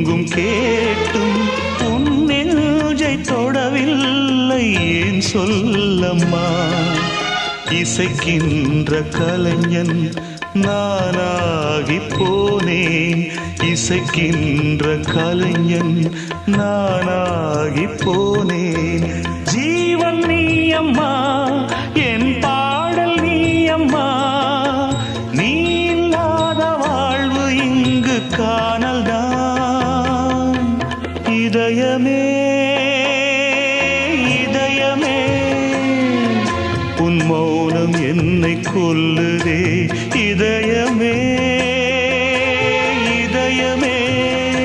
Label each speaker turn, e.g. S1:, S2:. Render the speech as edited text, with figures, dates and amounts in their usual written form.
S1: எங்கும் கேட்டும் உன் நெஞ்சை தொடவில்லை ஏன் சொல்லம்மா இசைக்கின்ற கலைஞன் நானாகி போனேன் இசைக்கின்ற கலைஞன் நானாகி போனேன் ஜீவன் நீ அம்மா என் பாடல் நீ அம்மா நீ இல்லாத வாழ்வு இங்கு காணல்தான் இதயமே இதயமே உன் மௌனம் என்னை கொல்லுதே